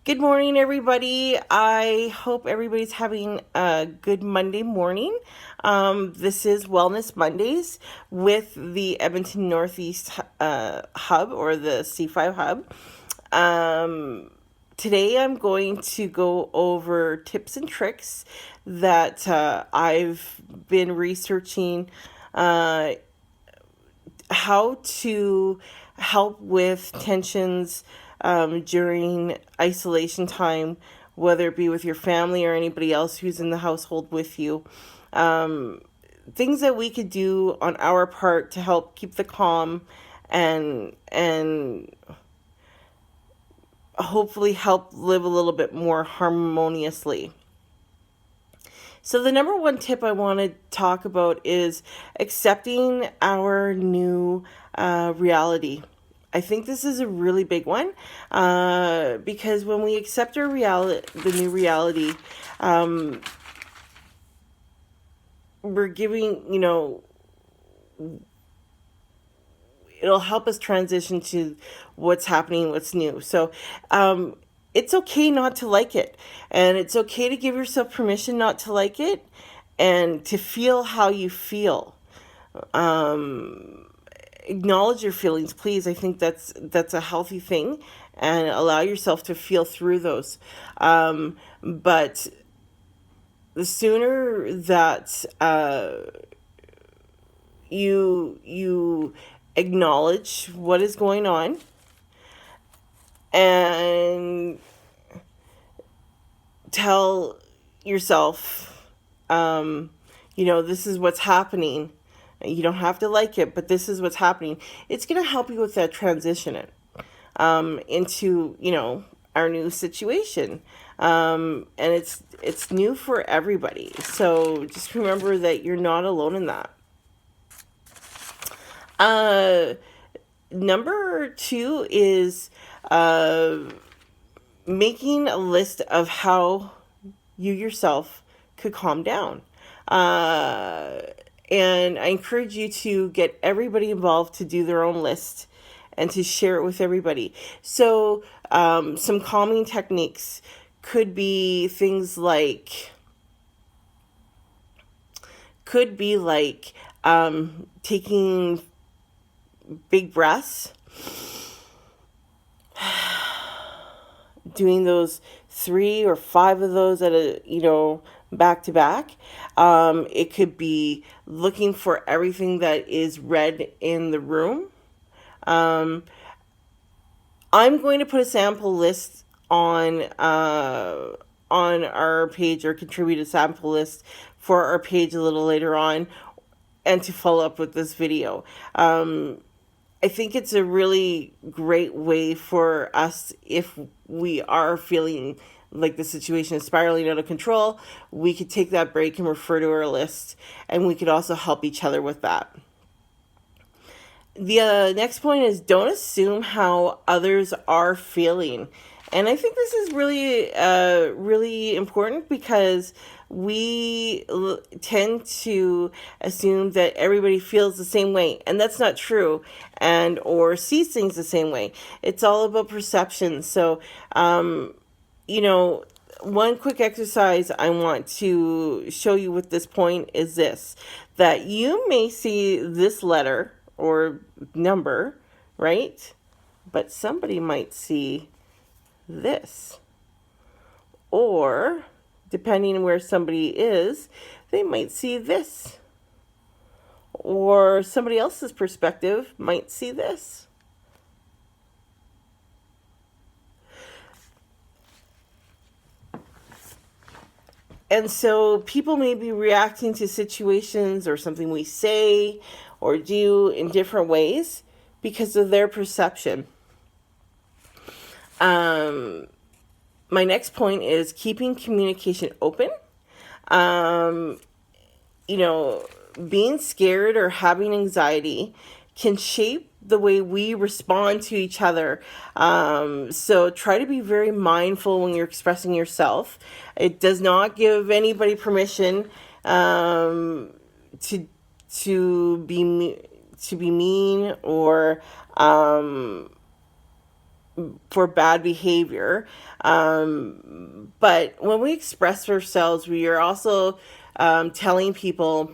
Good morning, everybody. I hope everybody's having a good Monday morning. This is Wellness Mondays with the Edmonton Northeast Hub or the C5 Hub. Today I'm going to go over tips and tricks that I've been researching how to help with tensions during isolation time, whether it be with your family or anybody else who's in the household with you. Things that we could do on our part to help keep the calm and hopefully help live a little bit more harmoniously. So, the number one tip I want to talk about is accepting our new reality. I think this is a really big one because when we accept our reality, the new reality, we're giving, it'll help us transition to what's happening, what's new. So, it's okay not to like it. And it's okay to give yourself permission not to like it and to feel how you feel. Acknowledge your feelings, please. I think that's a healthy thing, and allow yourself to feel through those. But the sooner that you acknowledge what is going on and tell yourself, this is what's happening. You don't have to like it, but this is what's happening. It's going to help you with that transition into, our new situation. And it's new for everybody. So just remember that you're not alone in that. Number two is making a list of how you yourself could calm down. And I encourage you to get everybody involved to do their own list and to share it with everybody. So, some calming techniques could be things like, taking big breaths, doing those 3 or 5 of those at back to back. It could be looking for everything that is red in the room. I'm going to put a sample list on our page, or contribute a sample list for our page a little later on, and to follow up with this video. I think it's a really great way for us, if we are feeling like the situation is spiraling out of control, we could take that break and refer to our list, and we could also help each other with that. The next point is, don't assume how others are feeling. And I think this is really important, because we tend to assume that everybody feels the same way, and that's not true, and or sees things the same way. It's all about perception. So, one quick exercise I want to show you with this point is this: that you may see this letter or number, right? But somebody might see this. Or, depending on where somebody is, they might see this. Or somebody else's perspective might see this. And so people may be reacting to situations or something we say or do in different ways because of their perception. My next point is keeping communication open. Being scared or having anxiety can shape the way we respond to each other. So try to be very mindful when you're expressing yourself. It does not give anybody permission to be mean or for bad behavior. But when we express ourselves, we are also telling people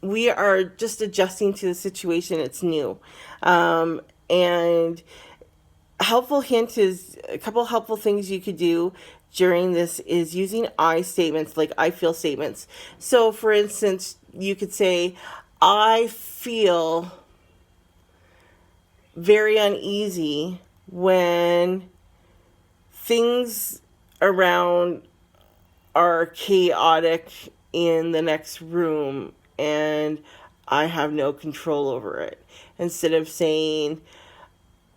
we are just adjusting to the situation. It's new. And helpful hint is a couple helpful things you could do during this is using I statements, like I feel statements. So, for instance, you could say, I feel very uneasy when things around are chaotic in the next room and I have no control over it. Instead of saying,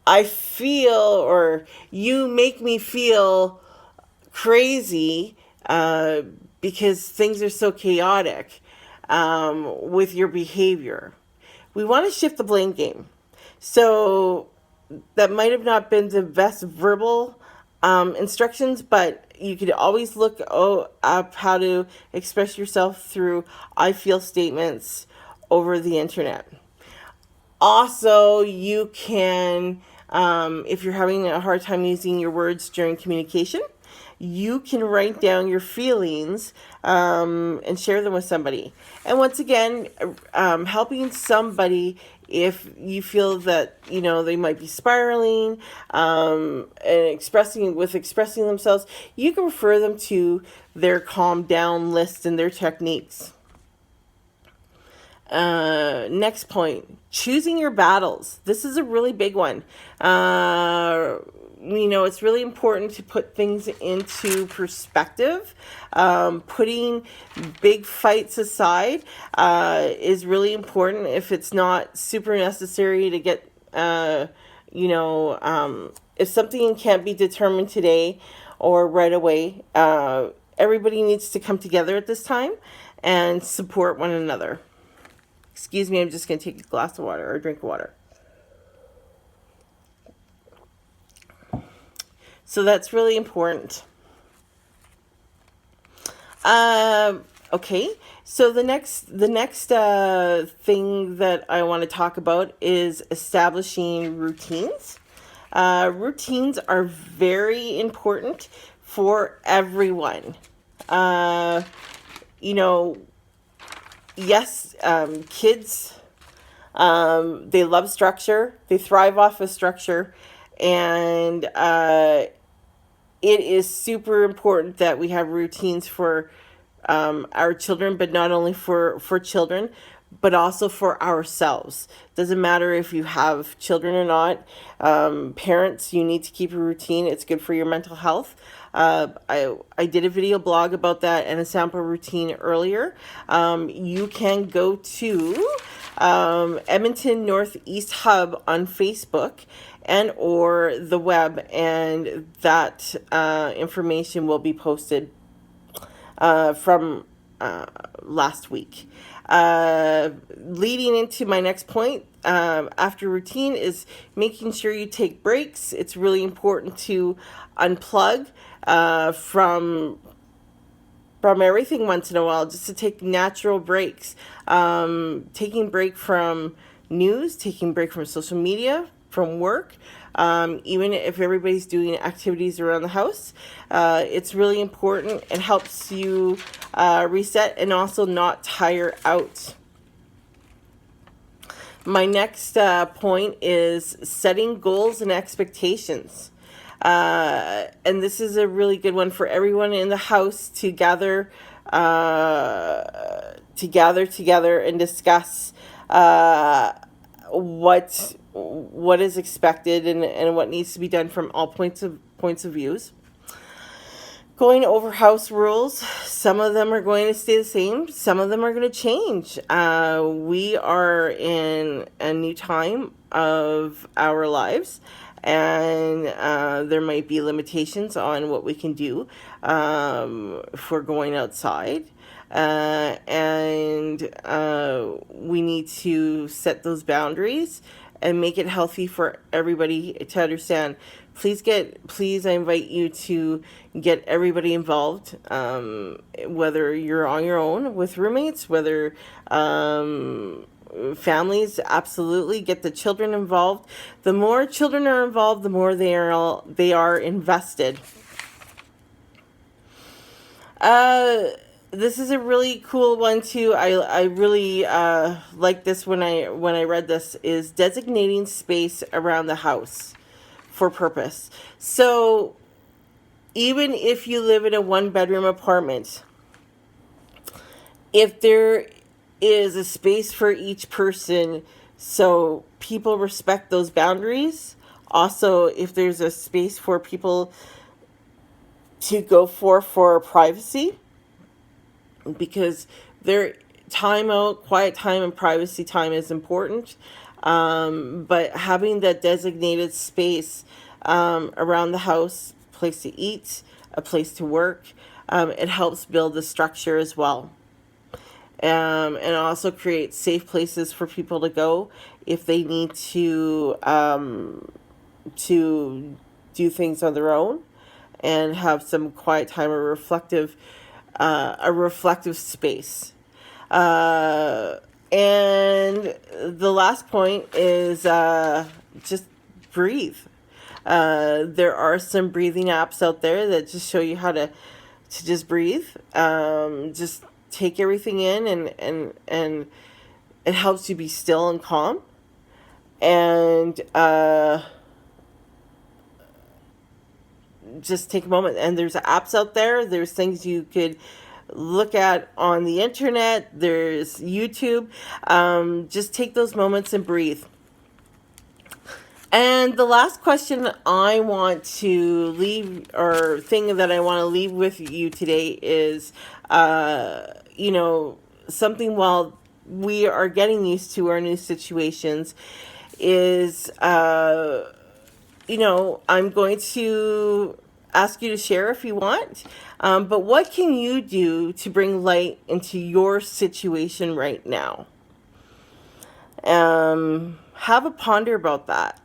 I feel, or you make me feel crazy because things are so chaotic with your behavior. We want to shift the blame game. So that might have not been the best verbal instructions, but you could always look up how to express yourself through I feel statements over the internet. Also, you can, if you're having a hard time using your words during communication, you can write down your feelings and share them with somebody. And once again, helping somebody if you feel that they might be spiraling and expressing themselves, you can refer them to their calm down list and their techniques. Next point, choosing your battles. This is a really big one. It's really important to put things into perspective. Putting big fights aside is really important if it's not super necessary to get, if something can't be determined today or right away, everybody needs to come together at this time and support one another. Excuse me, I'm just going to take a glass of water or a drink of water. So that's really important. Okay, so the next thing that I want to talk about is establishing routines. Routines are very important for everyone. Yes, kids, they love structure. They thrive off of structure. And it is super important that we have routines for our children, but not only for children, but also for ourselves. Doesn't matter if you have children or not. Parents, you need to keep a routine. It's good for your mental health. I did a video blog about that and a sample routine earlier. You can go to Edmonton Northeast Hub on Facebook and or the web, and that information will be posted from last week. Leading into my next point, after routine, is making sure you take breaks. It's really important to unplug from everything once in a while, just to take natural breaks. Taking break from news, taking break from social media, from work, even if everybody's doing activities around the house. It's really important. It helps you reset and also not tire out. My next point is setting goals and expectations. And this is a really good one for everyone in the house to gather together and discuss what is expected and what needs to be done from all points of views. Going over house rules, some of them are going to stay the same, some of them are going to change. We are in a new time of our lives, and there might be limitations on what we can do for going outside. And we need to set those boundaries and make it healthy for everybody to understand. Please, I invite you to get everybody involved, whether you're on your own with roommates, whether families, absolutely get the children involved. The more children are involved, the more they are invested. Uh, this is a really cool one too. I really like this when I read this, is designating space around the house for purpose. So even if you live in a one bedroom apartment, if there is a space for each person, so people respect those boundaries. Also, if there's a space for people to go for privacy, because their time out, quiet time, and privacy time is important. But having that designated space around the house, place to eat, a place to work, it helps build the structure as well. And also create safe places for people to go if they need to do things on their own, and have some quiet time, or a reflective space. And the last point is just breathe. There are some breathing apps out there that just show you how to just breathe. Just take everything in, and it helps you be still and calm. And just take a moment. And there's apps out there. There's things you could look at on the internet. There's YouTube. Just take those moments and breathe. And the last question I want to leave, or thing that I want to leave with you today, is, something while we are getting used to our new situations, is, I'm going to ask you to share if you want. But what can you do to bring light into your situation right now? Have a ponder about that.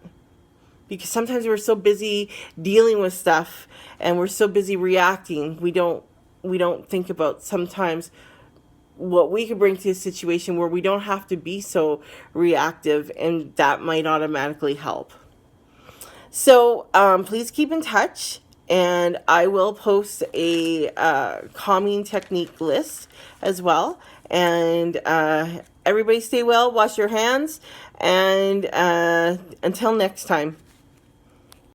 Because sometimes we're so busy dealing with stuff, and we're so busy reacting, we don't think about sometimes what we can bring to a situation where we don't have to be so reactive, and that might automatically help. So please keep in touch, and I will post a calming technique list as well. And everybody stay well, wash your hands, and until next time.